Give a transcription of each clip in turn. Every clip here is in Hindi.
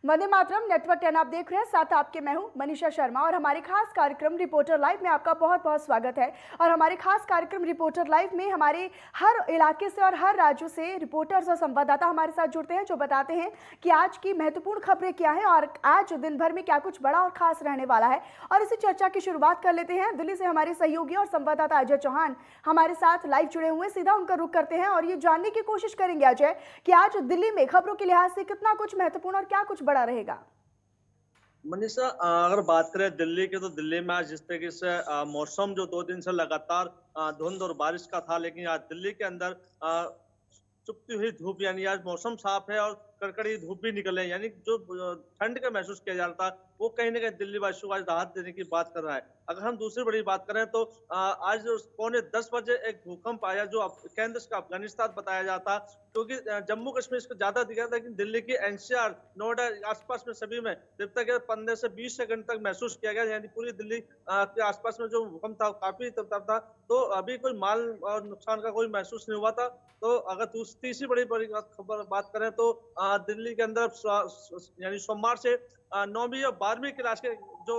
वंदे मातरम। नेटवर्क 10 आप देख रहे हैं, साथ आपके मैं हूं मनीषा शर्मा और हमारे खास कार्यक्रम रिपोर्टर लाइव में आपका बहुत बहुत स्वागत है। और हमारे खास कार्यक्रम रिपोर्टर लाइव में हमारे हर इलाके से और हर राज्यों से रिपोर्टर्स और संवाददाता हमारे साथ जुड़ते हैं, जो बताते हैं कि आज की महत्वपूर्ण खबरें क्या हैं और आज दिन भर में क्या कुछ बड़ा और खास रहने वाला है। और इसी चर्चा की शुरुआत कर लेते हैं। दिल्ली से हमारे सहयोगी और संवाददाता अजय चौहान हमारे साथ लाइव जुड़े हुए, सीधा उनका रुख करते हैं और ये जानने की कोशिश करेंगे अजय कि आज दिल्ली में खबरों के लिहाज से कितना कुछ महत्वपूर्ण और क्या कुछ बड़ा रहेगा। मनीषा, अगर बात करें दिल्ली की, तो दिल्ली में आज जिस तरीके से मौसम जो 2 दिन से लगातार धुंध और बारिश का था, लेकिन आज दिल्ली के अंदर चुपती हुई धूप, यानी आज मौसम साफ है और कड़कड़ी धूप भी निकले, यानी जो ठंड का महसूस किया जा रहा था वो कहीं ना कहीं दिल्ली वासियों को आज राहत देने की बात कर रहा है। अगर हम दूसरी बड़ी बात करें तो आज 9:45 एक भूकंप आया, जो केंद्र का अफगानिस्तान बताया जाता, क्योंकि जम्मू कश्मीर इसको ज्यादा दिखा था, लेकिन दिल्ली की एनसीआर, नोएडा, आसपास में सभी में जब तक 15 से 20 सेकंड तक महसूस किया गया, यानी पूरी दिल्ली के आसपास में जो भूकंप था काफी तब था। तो अभी कोई माल और नुकसान का कोई महसूस नहीं हुआ था। तो अगर तीसरी बड़ी बड़ी खबर बात करें तो दिल्ली के अंदर यानी सोमवार से 9वीं और 12वीं क्लास के जो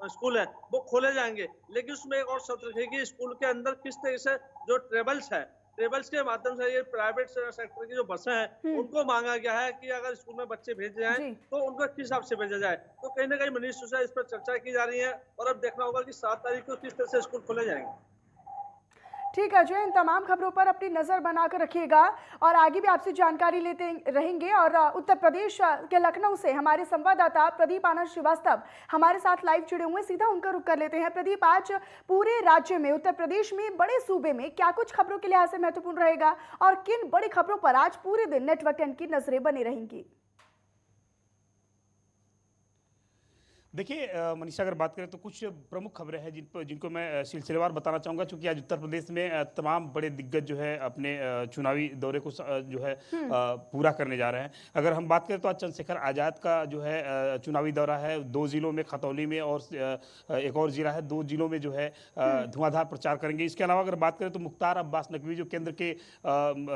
स्कूल है वो खोले जाएंगे, लेकिन उसमें एक और शर्त रखेगी, स्कूल के अंदर किस तरह से जो ट्रेवल्स के माध्यम से ये प्राइवेट सेक्टर की जो बसें हैं उनको मांगा गया है कि अगर स्कूल में बच्चे भेजे जाएं तो उनको किस हिसाब से भेजा जाए। तो कहीं ना कहीं मनीष से इस पर चर्चा की जा रही है और अब देखना होगा कि 7 तारीख को किस तरह से स्कूल खोले जाएंगे। ठीक है अजय, इन तमाम खबरों पर अपनी नज़र बनाकर रखिएगा और आगे भी आपसे जानकारी लेते रहेंगे। और उत्तर प्रदेश के लखनऊ से हमारे संवाददाता प्रदीप आनंद श्रीवास्तव हमारे साथ लाइव जुड़े हुए, सीधा उनका रुख कर लेते हैं। प्रदीप, आज पूरे राज्य में, उत्तर प्रदेश में, बड़े सूबे में क्या कुछ खबरों के लिहाज से महत्वपूर्ण रहेगा और किन बड़ी खबरों पर आज पूरे दिन नेटवर्क 10 की नजरें बनी रहेंगी? देखिए मनीषा, अगर बात करें तो कुछ प्रमुख खबरें हैं जिनको मैं सिलसिलेवार बताना चाहूँगा, क्योंकि आज उत्तर प्रदेश में तमाम बड़े दिग्गज जो है अपने चुनावी दौरे को जो है पूरा करने जा रहे हैं। अगर हम बात करें तो आज चंद्रशेखर आज़ाद का जो है चुनावी दौरा है, 2 जिलों में, खतौली में और एक और जिला है, 2 जिलों में जो है धुआंधार प्रचार करेंगे। इसके अलावा अगर बात करें तो मुख्तार अब्बास नकवी जो केंद्र के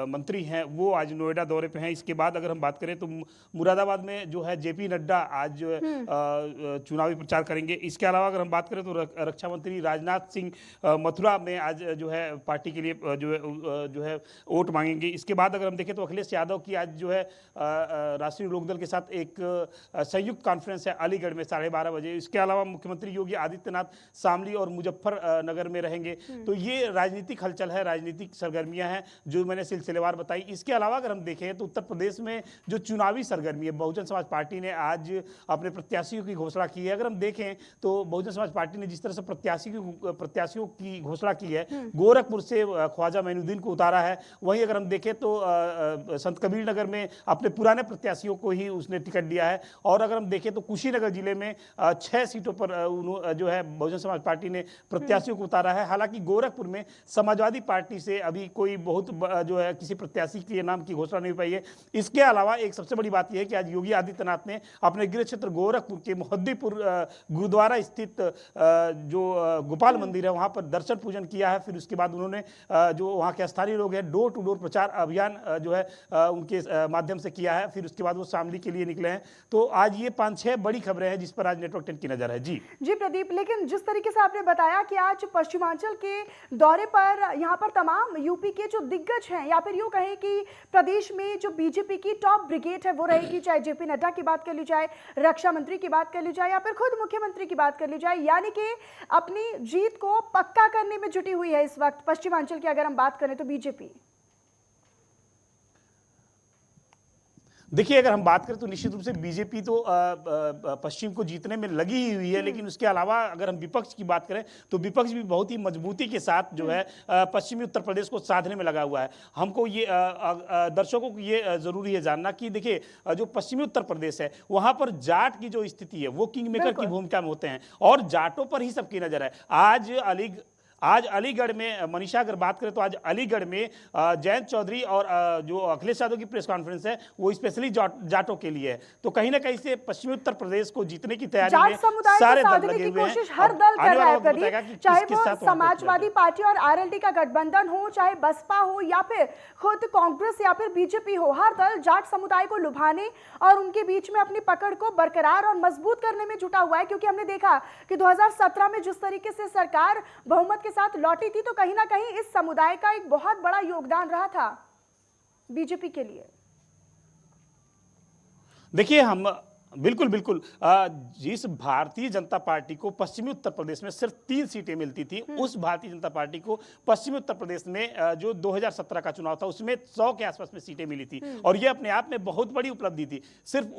मंत्री हैं वो आज नोएडा दौरे पर हैं। इसके बाद अगर हम बात करें तो मुरादाबाद में जो है जेपी नड्डा आज चुनावी प्रचार करेंगे। इसके अलावा अगर हम बात करें तो रक्षा मंत्री राजनाथ सिंह मथुरा में आज जो है पार्टी के लिए जो है वोट मांगेंगे। इसके बाद अगर हम देखें तो अखिलेश यादव की आज जो है राष्ट्रीय लोकदल के साथ एक संयुक्त कॉन्फ्रेंस है अलीगढ़ में 12:30 बजे। इसके अलावा मुख्यमंत्री योगी आदित्यनाथ शामली और मुजफ्फरनगर में रहेंगे। तो ये राजनीतिक हलचल है, राजनीतिक सरगर्मियां हैं जो मैंने सिलसिलेवार बताई। इसके अलावा अगर हम देखें तो उत्तर प्रदेश में जो चुनावी सरगर्मी है, बहुजन समाज पार्टी ने आज अपने प्रत्याशियों की घोषणा की है। अगर हम देखें तो बहुजन समाज पार्टी ने जिस तरह से प्रत्याशियों की घोषणा की है, गोरखपुर से ख्वाजा मोइनुद्दीन को उतारा है। वहीं अगर हम देखें तो संत कबीर नगर में अपने पुराने प्रत्याशियों को ही उसने टिकट दिया है। और अगर हम देखें तो कुशीनगर जिले में 6 सीटों पर जो है बहुजन समाज पार्टी ने प्रत्याशियों को उतारा है। हालांकि गोरखपुर में समाजवादी पार्टी से अभी कोई बहुत जो है किसी प्रत्याशी के नाम की घोषणा नहीं पाई है। इसके अलावा एक सबसे बड़ी बात यह है कि आज योगी आदित्यनाथ ने अपने गृह क्षेत्र गोरखपुर के मोहद्दीपुर गुरुद्वारा स्थित जो गोपाल मंदिर है वहां पर दर्शन पूजन किया है। फिर उसके बाद उन्होंने जो वहां के स्थानीय लोग हैं डोर टू डोर प्रचार अभियान जो है उनके माध्यम से किया है। फिर उसके बाद वो शामली के लिए निकले हैं। तो आज ये 5-6 बड़ी खबरें हैं जिस पर आज नेटवर्क 10 की नजर है। जी प्रदीप, लेकिन जिस तरीके से आपने बताया कि आज पश्चिमांचल के दौरे पर यहाँ पर तमाम यूपी के जो दिग्गज हैं, या फिर यूं कहें कि प्रदेश में जो बीजेपी की टॉप ब्रिगेड है वो रहेगी, चाहे जेपी नड्डा की बात कर ली जाए, रक्षा मंत्री की बात कर ली जाए या फिर खुद मुख्यमंत्री की बात कर ली जाए, यानी कि अपनी जीत को पक्का करने में जुटी हुई है इस वक्त पश्चिमांचल की अगर हम बात करें तो बीजेपी। देखिए, अगर हम बात करें तो निश्चित रूप से बीजेपी तो पश्चिम को जीतने में लगी ही हुई है, लेकिन उसके अलावा अगर हम विपक्ष की बात करें तो विपक्ष भी बहुत ही मजबूती के साथ जो है पश्चिमी उत्तर प्रदेश को साधने में लगा हुआ है। हमको ये दर्शकों को ये जरूरी है जानना कि देखिए, जो पश्चिमी उत्तर प्रदेश है वहां पर जाट की जो स्थिति है वो किंग मेकर की भूमिका में होते हैं और जाटों पर ही सबकी नजर है। आज अलीगढ़ में मनीषा अगर बात करें तो आज अलीगढ़ में जयंत चौधरी और जो अखिलेश यादव की प्रेस कॉन्फ्रेंस है वो स्पेशली जाटों के लिए है। तो कहीं ना कहीं से पश्चिमी उत्तर प्रदेश को जीतने की तैयारी में सारे दल लगे हुए हैं। हर दल कर रहा है प्रदीप, चाहे वो साथ समाजवादी पार्टी और आरएलडी का गठबंधन हो, चाहे बसपा हो या फिर खुद कांग्रेस या फिर बीजेपी हो, हर दल जाट समुदाय को लुभाने और उनके बीच में अपनी पकड़ को बरकरार और मजबूत करने में जुटा हुआ है। क्योंकि हमने देखा कि 2017 में जिस तरीके से सरकार बहुमत के साथ लौटी थी, तो कहीं ना कहीं इस समुदाय का एक बहुत बड़ा योगदान रहा था बीजेपी के लिए। देखिए, हम बिल्कुल बिल्कुल जिस भारतीय जनता पार्टी को पश्चिमी उत्तर प्रदेश में सिर्फ 3 सीटें मिलती थी, उस भारतीय जनता पार्टी को पश्चिमी उत्तर प्रदेश में जो 2017 का चुनाव था उसमें 100 के आसपास में सीटें मिली थी और यह अपने आप में बहुत बड़ी उपलब्धि थी। सिर्फ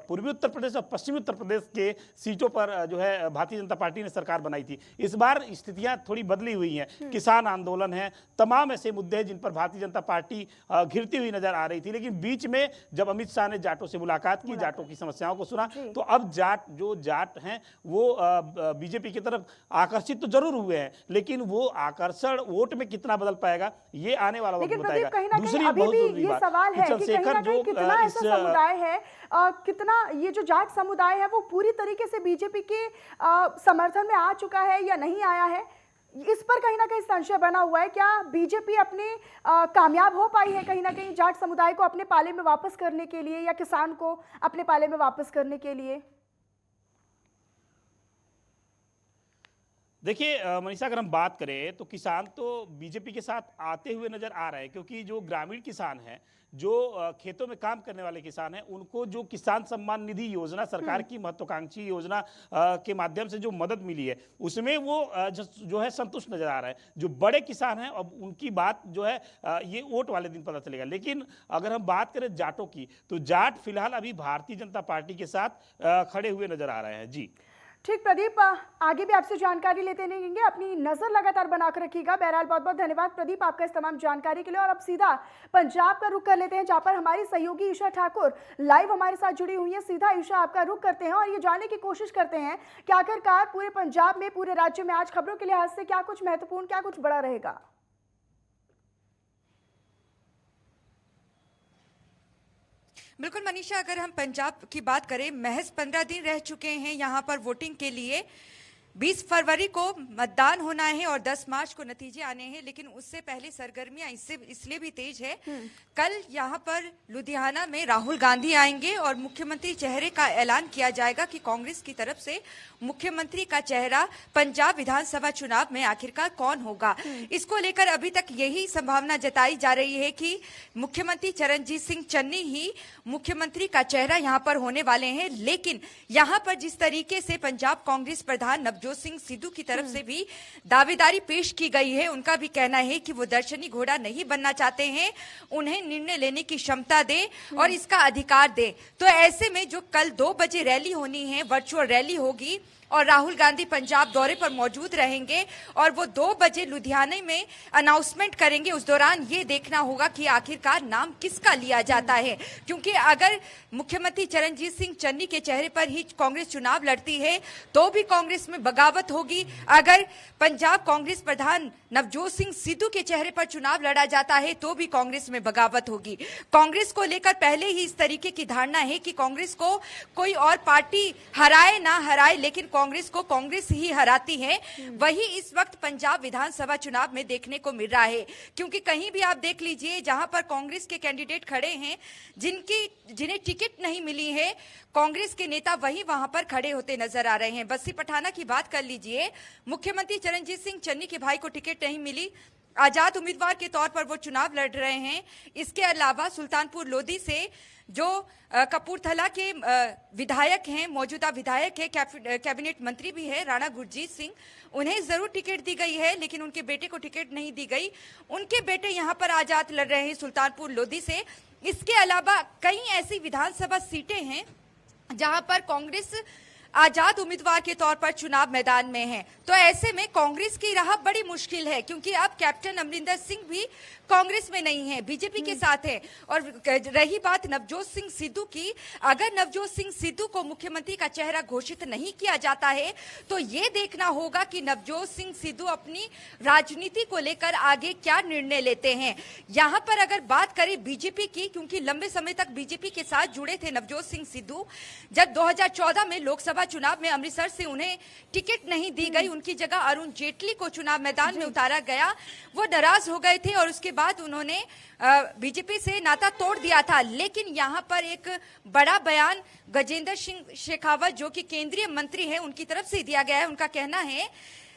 पूर्वी उत्तर प्रदेश और पश्चिमी उत्तर प्रदेश के सीटों पर जो है भारतीय जनता पार्टी ने सरकार बनाई थी। इस बार स्थितियां थोड़ी बदली हुई हैं। किसान आंदोलन है, तमाम ऐसे मुद्दे हैं जिन पर भारतीय जनता पार्टी घिरती हुई नजर आ रही थी। लेकिन बीच में जब अमित शाह ने जाटों से मुलाकात की, जाटों की समस्याओं को सुना, तो अब जाट हैं वो बीजेपी की तरफ आकर्षित तो जरूर हुए हैं, लेकिन वो आकर्षण वोट में कितना बदल पाएगा ये आने वाला वक्त बताएगा। दूसरी अभी भी ये सवाल है कि कहीं ना कहीं कितना ऐसा समुदाय है, कितना ये जो जाट समुदाय है वो पूरी तरीके से बीजेपी के समर्थन में आ चुका है या नहीं आया है, इस पर कहीं ना कहीं संशय बना हुआ है। क्या बीजेपी अपने कामयाब हो पाई है कहीं ना कहीं जाट समुदाय को अपने पाले में वापस करने के लिए, या किसान को अपने पाले में वापस करने के लिए? देखिए मनीषा, अगर हम बात करें तो किसान तो बीजेपी के साथ आते हुए नजर आ रहे हैं, क्योंकि जो ग्रामीण किसान हैं, जो खेतों में काम करने वाले किसान हैं, उनको जो किसान सम्मान निधि योजना, सरकार की महत्वाकांक्षी योजना के माध्यम से जो मदद मिली है, उसमें वो जो है संतुष्ट नजर आ रहा है। जो बड़े किसान हैं अब उनकी बात जो है ये वोट वाले दिन पता चलेगा। लेकिन अगर हम बात करें जाटों की, तो जाट फिलहाल अभी भारतीय जनता पार्टी के साथ खड़े हुए नजर आ रहे हैं। जी ठीक प्रदीप, आगे भी आपसे जानकारी लेते रहेंगे, अपनी नजर लगातार बनाकर रखिएगा। बहरहाल बहुत बहुत धन्यवाद प्रदीप आपका इस तमाम जानकारी के लिए। और अब सीधा पंजाब का रुख कर लेते हैं, जहां पर हमारी सहयोगी ईशा ठाकुर लाइव हमारे साथ जुड़ी हुई है। सीधा ईशा आपका रुख करते हैं और ये जानने की कोशिश करते हैं कि आखिरकार पूरे पंजाब में, पूरे राज्य में आज खबरों के लिहाज से क्या कुछ महत्वपूर्ण, क्या कुछ बड़ा रहेगा। बिल्कुल मनीषा, अगर हम पंजाब की बात करें, महज 15 दिन रह चुके हैं यहाँ पर वोटिंग के लिए। 20 फरवरी को मतदान होना है और 10 मार्च को नतीजे आने हैं, लेकिन उससे पहले सरगर्मियां इसलिए भी तेज है। कल यहाँ पर लुधियाना में राहुल गांधी आएंगे और मुख्यमंत्री चेहरे का ऐलान किया जाएगा कि कांग्रेस की तरफ से मुख्यमंत्री का चेहरा पंजाब विधानसभा चुनाव में आखिरकार कौन होगा। इसको लेकर अभी तक यही संभावना जताई जा रही है कि मुख्यमंत्री चरणजीत सिंह चन्नी ही मुख्यमंत्री का चेहरा यहाँ पर होने वाले हैं। लेकिन यहाँ पर जिस तरीके से पंजाब कांग्रेस प्रधान नवजोत सिंह सिद्धू की तरफ से भी दावेदारी पेश की गई है, उनका भी कहना है कि वो दर्शनी घोड़ा नहीं बनना चाहते हैं, उन्हें निर्णय लेने की क्षमता दे और इसका अधिकार दे। तो ऐसे में जो कल 2 बजे रैली होनी है, वर्चुअल रैली होगी और राहुल गांधी पंजाब दौरे पर मौजूद रहेंगे और वो 2 बजे लुधियाना में अनाउंसमेंट करेंगे। उस दौरान ये देखना होगा कि आखिरकार नाम किसका लिया जाता है, क्योंकि अगर मुख्यमंत्री चरणजीत सिंह चन्नी के चेहरे पर ही कांग्रेस चुनाव लड़ती है तो भी कांग्रेस में बगावत होगी। अगर पंजाब कांग्रेस प्रधान नवजोत सिंह सिद्धू के चेहरे पर चुनाव लड़ा जाता है तो भी कांग्रेस में बगावत होगी। कांग्रेस को लेकर पहले ही इस तरीके की धारणा है कि कांग्रेस को कोई और पार्टी हराए ना हराए, लेकिन कांग्रेस को कांग्रेस ही हराती है। वही इस वक्त पंजाब विधानसभा चुनाव में देखने को मिल रहा है, क्योंकि कहीं भी आप देख लीजिए जहां पर कांग्रेस के कैंडिडेट खड़े हैं, जिन्हें टिकट नहीं मिली है, कांग्रेस के नेता वहां पर खड़े होते नजर आ रहे हैं। बस्सी पठाना की बात कर लीजिए, मुख्यमंत्री चरणजीत सिंह चन्नी के भाई को टिकट नहीं मिली, आजाद उम्मीदवार के तौर पर वो चुनाव लड़ रहे हैं। इसके अलावा सुल्तानपुर लोधी से जो कपूरथला के विधायक हैं, मौजूदा विधायक है, कैबिनेट मंत्री भी है राणा गुरजीत सिंह, उन्हें जरूर टिकट दी गई है, लेकिन उनके बेटे को टिकट नहीं दी गई। उनके बेटे यहां पर आजाद लड़ रहे हैं सुल्तानपुर लोधी से। इसके अलावा कई ऐसी विधानसभा सीटें हैं जहां पर कांग्रेस आजाद उम्मीदवार के तौर पर चुनाव मैदान में है। तो ऐसे में कांग्रेस की राह बड़ी मुश्किल है, क्योंकि अब कैप्टन अमरिंदर सिंह भी कांग्रेस में नहीं है, बीजेपी के साथ है। और रही बात नवजोत सिंह सिद्धू की, अगर नवजोत सिंह सिद्धू को मुख्यमंत्री का चेहरा घोषित नहीं किया जाता है तो ये देखना होगा कि नवजोत सिंह सिद्धू अपनी राजनीति को लेकर आगे क्या निर्णय लेते हैं। यहां पर अगर बात करें बीजेपी की, क्योंकि लंबे समय तक बीजेपी के साथ जुड़े थे नवजोत सिंह सिद्धू, जब 2014 में लोकसभा चुनाव में अमृतसर से उन्हें टिकट नहीं दी गई, उनकी जगह अरुण जेटली को चुनाव मैदान में उतारा गया, वो नाराज हो गए थे और उसके बाद उन्होंने बीजेपी से नाता तोड़ दिया था। लेकिन यहां पर एक बड़ा बयान गजेंद्र सिंह शेखावत जो कि केंद्रीय मंत्री हैं उनकी तरफ से दिया गया है। उनका कहना है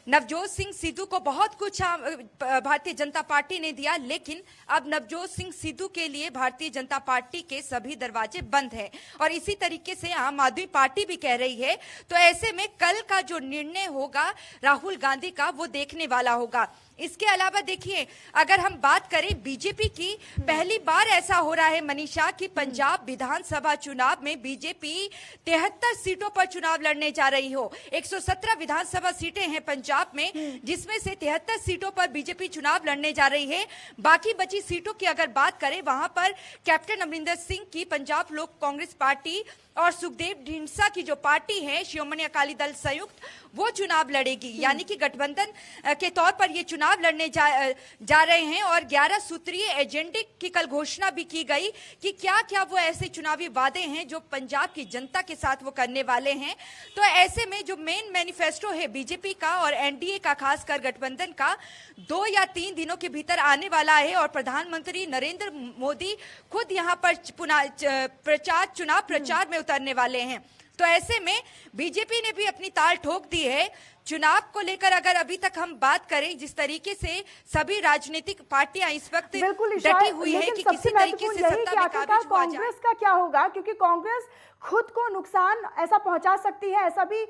नवजोत सिंह सिद्धू को बहुत कुछ भारतीय जनता पार्टी ने दिया, लेकिन अब नवजोत सिंह सिद्धू के लिए भारतीय जनता पार्टी के सभी दरवाजे बंद हैं। और इसी तरीके से आम आदमी पार्टी भी कह रही है। तो ऐसे में कल का जो निर्णय होगा राहुल गांधी का, वो देखने वाला होगा। इसके अलावा देखिए, अगर हम बात करें बीजेपी की, पहली बार ऐसा हो रहा है मनीषा कि पंजाब विधानसभा चुनाव में बीजेपी 73 सीटों पर चुनाव लड़ने जा रही हो। 117 विधानसभा सीटें हैं पंजाब में, जिसमें से 73 सीटों पर बीजेपी चुनाव लड़ने जा रही है। बाकी बची सीटों की अगर बात करें, वहां पर कैप्टन अमरिंदर सिंह की पंजाब लोक कांग्रेस पार्टी और सुखदेव ढींडसा की जो पार्टी है शिरोमणि अकाली दल संयुक्त, वो चुनाव लड़ेगी। यानी कि गठबंधन के तौर पर ये चुनाव लड़ने जा रहे हैं। और 11 सूत्रीय एजेंडे की कल घोषणा भी की गई कि क्या क्या वो ऐसे चुनावी वादे हैं जो पंजाब की जनता के साथ वो करने वाले हैं। तो ऐसे में जो मेन मैनिफेस्टो है बीजेपी का और एनडीए का, खासकर गठबंधन का, 2 या 3 दिनों के भीतर आने वाला है। और प्रधानमंत्री नरेंद्र मोदी खुद यहाँ पर चुनाव प्रचार में उतरने वाले हैं। तो ऐसे में बीजेपी ने भी अपनी ताल ठोक दी है। चुनाव को लेकर अगर अभी तक हम बात करें, जिस तरीके से सभी राजनीतिक पार्टियां इस वक्त डटी हुई है कि किसी तरीके से सत्ता में काबिज हुआ जाए। कांग्रेस का क्या होगा, क्योंकि कांग्रेस खुद को नुकसान ऐसा पहुंचा सकती है, ऐसा भी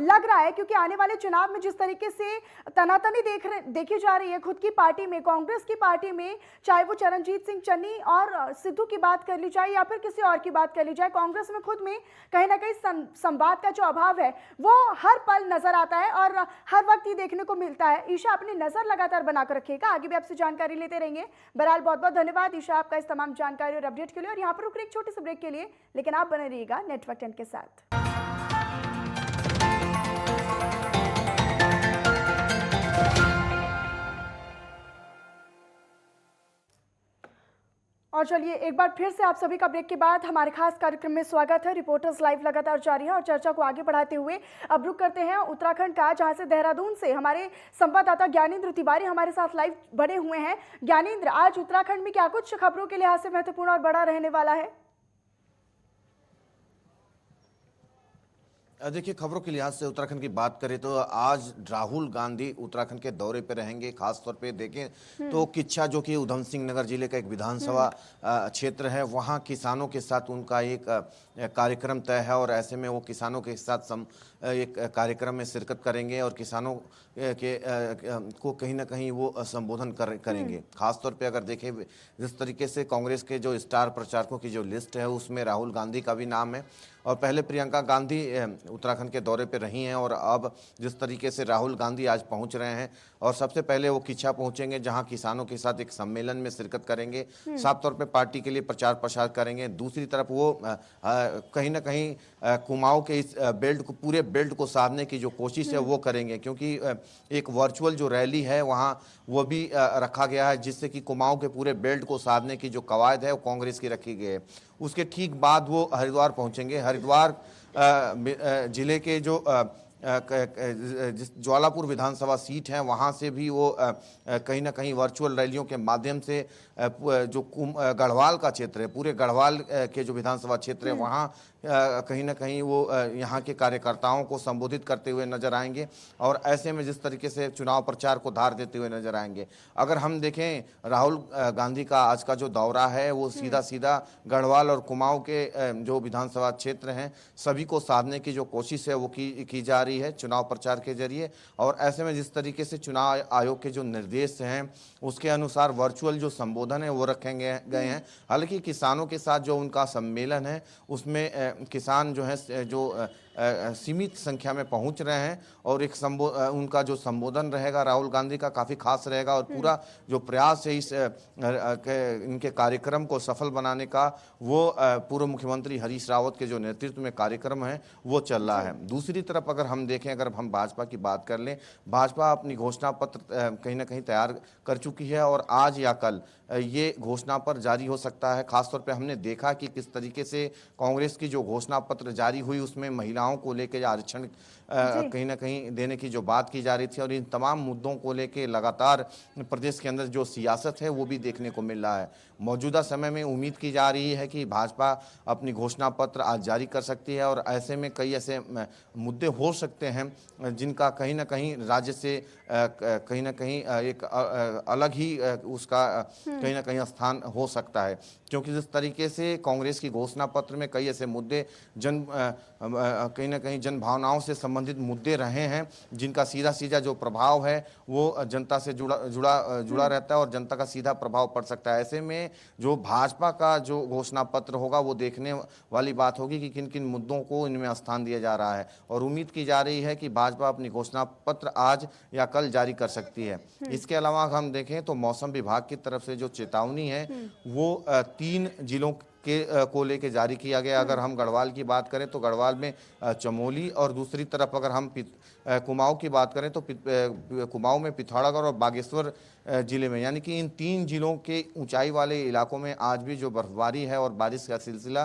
लग रहा है। क्योंकि आने वाले चुनाव में जिस तरीके से तनातनी देखी जा रही है खुद की पार्टी में, कांग्रेस की पार्टी में, चाहे वो चरणजीत सिंह चन्नी और सिद्धू की बात कर ली जाए या फिर किसी और की बात कर ली जाए, कांग्रेस में खुद में कहीं ना कहीं संवाद का जो अभाव है वो हर पल नजर आता है और हर वक्त ये देखने को मिलता है। ईशा, अपनी नजर लगातार बनाकर रखिएगा, आगे भी आपसे जानकारी लेते रहेंगे। बहरहाल बहुत बहुत धन्यवाद ईशा आपका इस तमाम जानकारी और अपडेट के लिए। और यहाँ पर रुक रहे एक छोटे से ब्रेक के लिए, लेकिन आप बने रहिएगा नेटवर्क 10 के साथ। और चलिए एक बार फिर से आप सभी का ब्रेक के बाद हमारे खास कार्यक्रम में स्वागत है। रिपोर्टर्स लाइव लगातार जारी है और चर्चा को आगे बढ़ाते हुए अब रुक करते हैं उत्तराखंड का, जहां से देहरादून से हमारे संवाददाता ज्ञानेंद्र तिवारी हमारे साथ लाइव बने हुए हैं। ज्ञानेंद्र, आज उत्तराखंड में क्या कुछ खबरों के लिहाज से महत्वपूर्ण और बड़ा रहने वाला है? देखिए, खबरों के लिहाज से उत्तराखंड की बात करें तो आज राहुल गांधी उत्तराखंड के दौरे पे रहेंगे। खासतौर पे देखें तो किच्छा, जो कि उधम सिंह नगर जिले का एक विधानसभा क्षेत्र है, वहाँ किसानों के साथ उनका एक कार्यक्रम तय है। और ऐसे में वो किसानों के साथ एक कार्यक्रम में शिरकत करेंगे और किसानों को कहीं ना कहीं वो संबोधन करेंगे। खासतौर पे अगर देखें जिस तरीके से कांग्रेस के जो स्टार प्रचारकों की जो लिस्ट है उसमें राहुल गांधी का भी नाम है। और पहले प्रियंका गांधी उत्तराखंड के दौरे पे रही हैं और अब जिस तरीके से राहुल गांधी आज पहुंच रहे हैं और सबसे पहले वो किच्छा पहुंचेंगे, जहां किसानों के साथ एक सम्मेलन में शिरकत करेंगे, साफ तौर पे पार्टी के लिए प्रचार प्रसार करेंगे। दूसरी तरफ वो कहीं ना कहीं कुमाऊं के इस बेल्ट को, पूरे बेल्ट को साधने की जो कोशिश है वो करेंगे, क्योंकि एक वर्चुअल जो रैली है वहाँ वो भी रखा गया है, जिससे कि कुमाऊं के पूरे बेल्ट को साधने की जो कवायद है वो कांग्रेस की रखी गई है। उसके ठीक बाद वो हरिद्वार पहुंचेंगे। हरिद्वार जिले के जो जिस ज्वालापुर विधानसभा सीट है वहाँ से भी वो कहीं ना कहीं वर्चुअल रैलियों के माध्यम से जो गढ़वाल का क्षेत्र है, पूरे गढ़वाल के जो विधानसभा क्षेत्र है वहाँ कहीं ना कहीं वो यहाँ के कार्यकर्ताओं को संबोधित करते हुए नजर आएंगे और ऐसे में जिस तरीके से चुनाव प्रचार को धार देते हुए नजर आएंगे। अगर हम देखें राहुल गांधी का आज का जो दौरा है वो सीधा सीधा गढ़वाल और कुमाऊं के जो विधानसभा क्षेत्र हैं सभी को साधने की जो कोशिश है वो की जा रही है चुनाव प्रचार के जरिए। और ऐसे में जिस तरीके से चुनाव आयोग के जो निर्देश हैं उसके अनुसार वर्चुअल जो संबोधन है वो रखे गए हैं। हालांकि किसानों के साथ जो उनका सम्मेलन है उसमें किसान जो है जो सीमित संख्या में पहुंच रहे हैं और एक उनका जो संबोधन रहेगा राहुल गांधी का काफ़ी खास रहेगा और पूरा जो प्रयास है इस इनके कार्यक्रम को सफल बनाने का वो पूर्व मुख्यमंत्री हरीश रावत के जो नेतृत्व में कार्यक्रम है वो चल रहा है। दूसरी तरफ अगर हम देखें, अगर हम भाजपा की बात कर लें, भाजपा अपनी घोषणा पत्र कहीं ना कहीं तैयार कर चुकी है और आज या कल ये घोषणा पत्र जारी हो सकता है। खासतौर पे हमने देखा कि किस तरीके से कांग्रेस की जो घोषणा पत्र जारी हुई उसमें महिलाओं को लेकर आरक्षण कहीं ना कहीं देने की जो बात की जा रही थी और इन तमाम मुद्दों को लेकर लगातार प्रदेश के अंदर जो सियासत है वो भी देखने को मिल रहा है। मौजूदा समय में उम्मीद की जा रही है कि भाजपा अपनी घोषणा पत्र आज जारी कर सकती है और ऐसे में कई ऐसे मुद्दे हो सकते हैं जिनका कहीं ना कहीं राज्य से कहीं ना कहीं एक अलग ही उसका कहीं ना कहीं स्थान हो सकता है, क्योंकि जिस तरीके से कांग्रेस की घोषणा पत्र में कई ऐसे मुद्दे कहीं ना कहीं जन भावनाओं से संबंधित मुद्दे रहे हैं जिनका सीधा सीधा जो प्रभाव है वो जनता से जुड़ा रहता है और जनता का सीधा प्रभाव पड़ सकता है। ऐसे में जो भाजपा का जो घोषणा पत्र होगा वो देखने वाली बात होगी कि किन किन मुद्दों को इनमें स्थान दिया जा रहा है और उम्मीद की जा रही है कि भाजपा अपनी घोषणा पत्र आज या कल जारी कर सकती है। इसके अलावा हम देखें तो मौसम विभाग की तरफ से जो चेतावनी है वो 3 जिलों को लेके जारी किया गया। अगर हम गढ़वाल की बात करें तो गढ़वाल में चमोली और दूसरी तरफ अगर हम कुमाऊं की बात करें तो कुमाऊं में पिथौरागढ़ और बागेश्वर जिले में, यानी कि इन 3 जिलों के ऊंचाई वाले इलाकों में आज भी जो बर्फबारी है और बारिश का सिलसिला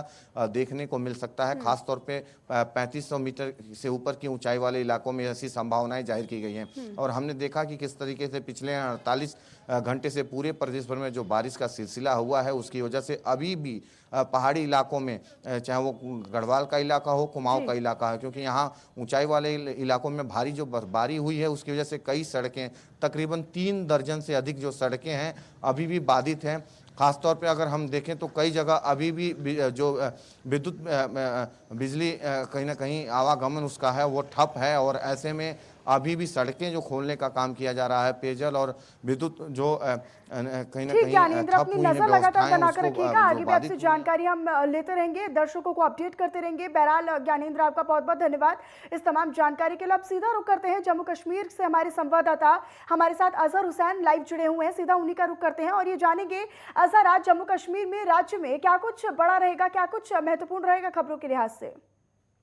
देखने को मिल सकता है। खासतौर पे 3500 मीटर से ऊपर की ऊंचाई वाले इलाकों में ऐसी संभावनाएं जाहिर की गई हैं और हमने देखा कि किस तरीके से पिछले 48 घंटे से पूरे प्रदेश भर में जो बारिश का सिलसिला हुआ है उसकी वजह से अभी भी पहाड़ी इलाकों में, चाहे वो गढ़वाल का इलाका हो, कुमाऊं का इलाका है, क्योंकि यहाँ ऊंचाई वाले इलाकों में भारी जो बर्फबारी हुई है उसकी वजह से कई सड़कें, तकरीबन 3 दर्जन से अधिक जो सड़कें हैं अभी भी बाधित हैं। खासतौर पे अगर हम देखें तो कई जगह अभी भी जो विद्युत बिजली कहीं ना कहीं आवागमन उसका है वो ठप है और ऐसे में अभी भी सड़कें जो खोलने का काम किया जा रहा है, पेयजल और विद्युत जो कहीं ना कहीं ज्ञानेंद्र ठप अपनी हुई है नजर लगातार व्यवस्थाएं बनाकर उसको रखिएगा, आगे जो भी आपसे बाधित जानकारी हम लेते रहेंगे, दर्शकों को अपडेट करते रहेंगे। बहरहाल ज्ञानेंद्र आपका बहुत बहुत धन्यवाद इस तमाम जानकारी के लिए। अब सीधा रुख करते हैं जम्मू कश्मीर से, हमारे संवाददाता हमारे साथ अजहर हुसैन लाइव जुड़े हुए हैं, सीधा उन्हीं का रुख करते हैं और ये जानेंगे अजहर आज जम्मू कश्मीर में राज्य में क्या कुछ बड़ा रहेगा, क्या कुछ महत्वपूर्ण रहेगा खबरों के लिहाज से।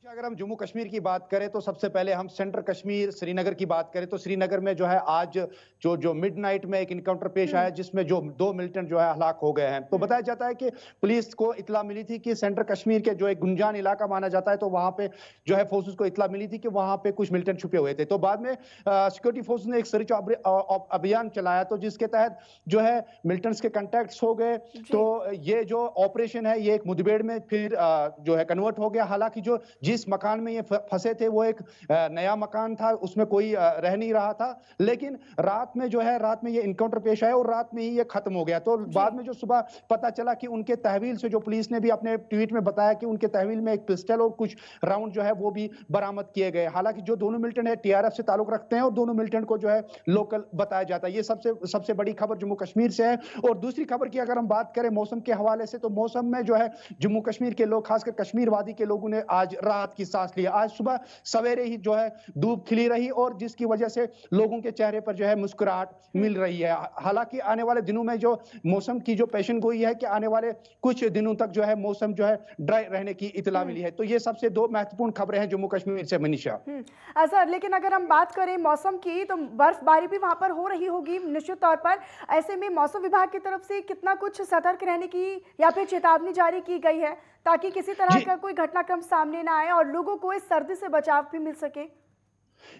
अगर हम जम्मू कश्मीर की बात करें तो सबसे पहले हम सेंट्रल कश्मीर श्रीनगर की बात करें तो श्रीनगर में जो है आज जो मिडनाइट में एक इनकाउंटर पेश आया जिसमें जो 2 मिलिटेंट जो है हलाक हो गए हैं। तो बताया जाता है कि पुलिस को इतला मिली थी कि सेंट्रल कश्मीर के जो एक गुंजान इलाका माना जाता है तो वहां पे जो है फोर्सेस को इतला मिली थी कि वहां पे कुछ मिलिटेंट छुपे हुए थे। तो बाद में सिक्योरिटी फोर्सेस ने एक सर्च अभियान चलाया तो जिसके तहत जो है मिलिटेंट्स के कॉन्टैक्ट्स हो गए। तो ये जो ऑपरेशन है ये एक मुठभेड़ में फिर जो है कन्वर्ट हो गया। हालांकि जो जिस मकान में ये फंसे थे वो एक नया मकान था, उसमें कोई रह नहीं रहा था, लेकिन रात में जो है रात में ये इनकाउंटर पेश आया और रात में ही ये खत्म हो गया। तो बाद में जो सुबह पता चला कि उनके तहवील से, जो पुलिस ने भी अपने ट्वीट में बताया कि उनके तहवील में एक पिस्टल और कुछ राउंड जो है वो भी बरामद किए गए। हालांकि जो दोनों मिलिटेंट है टीआरएफ से ताल्लुक रखते हैं और दोनों मिलिटेंट को जो है लोकल बताया जाता है। ये सबसे बड़ी खबर जम्मू कश्मीर से है। और दूसरी खबर की अगर हम बात करें मौसम के हवाले से तो मौसम में जो है जम्मू कश्मीर के लोग, खासकर कश्मीर वादी के लोगों ने आज राहत की सांस ली। आज सुबह सवेरे ही जो है धूप खिली रही और जिसकी वजह से लोगों के चेहरे पर जो है मुस्कुराहट मिल रही है। हालांकि आने वाले दिनों में जो मौसम की जो पेशन गोई है कि आने वाले कुछ दिनों तक जो है मौसम जो है ड्राई रहने की इतला मिली है। तो ये सबसे 2 महत्वपूर्ण खबरें हैं जम्मू कश्मीर से मनीषा। सर, लेकिन अगर हम बात करें मौसम की तो बर्फबारी भी वहां पर हो रही होगी निश्चित तौर पर। ऐसे में मौसम विभाग की तरफ से कितना कुछ सतर्क रहने की या फिर चेतावनी जारी की गई है ताकि किसी तरह का कोई घटनाक्रम सामने ना आए और लोगों को इस सर्दी से बचाव भी मिल सके?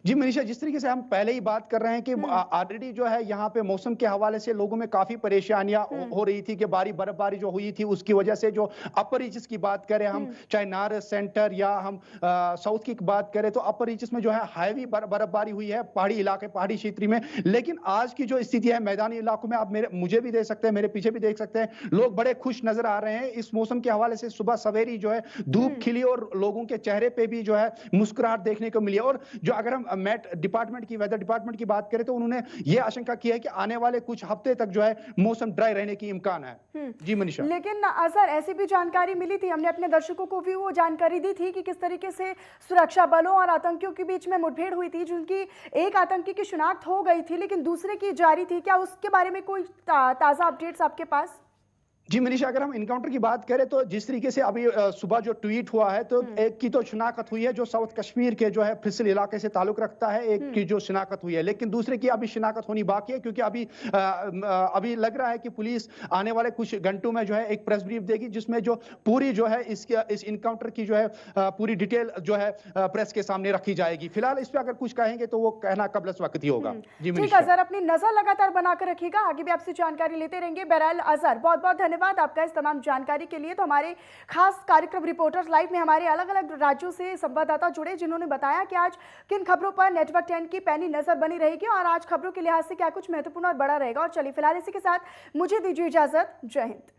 जी मनीषा, जिस तरीके से हम पहले ही बात कर रहे हैं कि ऑलरेडी जो है यहाँ पे मौसम के हवाले से लोगों में काफी परेशानियां हो रही थी कि बर्फबारी जो हुई थी उसकी वजह से जो अपर रीचस की बात करें हम, चाहे नार सेंटर या हम साउथ की बात करें तो अपर रीचस में जो है हैवी बर्फबारी हुई है पहाड़ी इलाके, पहाड़ी क्षेत्र में। लेकिन आज की जो स्थिति है मैदानी इलाकों में, आप मुझे भी देख सकते हैं, मेरे पीछे भी देख सकते हैं, लोग बड़े खुश नजर आ रहे हैं इस मौसम के हवाले से। सुबह सवेरी जो है धूप खिली और लोगों के चेहरे पे भी जो है मुस्कुराहट देखने को मिली। और जो अगर अगर हम मेट डिपार्टमेंट की, वेदर डिपार्टमेंट की बात करें तो उन्होंने ये आशंका की है कि आने वाले कुछ हफ्ते तक जो है मौसम ड्राई रहने की इम्कान है। जी मनीषा। लेकिन अजहर, ऐसी भी जानकारी मिली थी, हमने अपने दर्शकों को भी वो जानकारी दी थी कि किस तरीके से सुरक्षा बलों और आतंकियों के बीच में मुठभेड़ हुई थी, जिनकी एक आतंकी की शिनाख्त हो गई थी लेकिन दूसरे की जारी थी। क्या उसके बारे में कोई ताज़ा अपडेट्स आपके पास? जी मनीषा, अगर हम इनकाउंटर की बात करें तो जिस तरीके से अभी सुबह जो ट्वीट हुआ है, तो एक की तो शिनाख्त हुई है जो साउथ कश्मीर के जो है फिसल इलाके से ताल्लुक रखता है, एक की जो शिनाख्त हुई है, लेकिन दूसरे की अभी शिनाख्त होनी बाकी है, क्योंकि अभी लग रहा है कि पुलिस आने वाले कुछ घंटों में जो है एक प्रेस ब्रीफ देगी, जिसमें जो पूरी जो है इस इनकाउंटर की जो है पूरी डिटेल जो है प्रेस के सामने रखी जाएगी। फिलहाल इस पर अगर कुछ कहेंगे तो वो कहना कबल वक्त ही होगा। जी ठीक मनीषा। अजहर, अपनी नजर लगातार बनाकर रखिएगा, आगे भी आपसे जानकारी लेते रहेंगे। बहरहाल अजहर, बहुत बहुत धन्यवाद आपका इस तमाम जानकारी के लिए। तो हमारे खास कार्यक्रम रिपोर्टर्स लाइव में हमारे अलग अलग राज्यों से संवाददाता जुड़े, जिन्होंने बताया कि आज किन खबरों पर नेटवर्क 10 की पैनी नजर बनी रहेगी और आज खबरों के लिहाज से क्या कुछ महत्वपूर्ण और बड़ा रहेगा। और चलिए फिलहाल इसी के साथ मुझे दीजिए इजाजत। जय हिंद।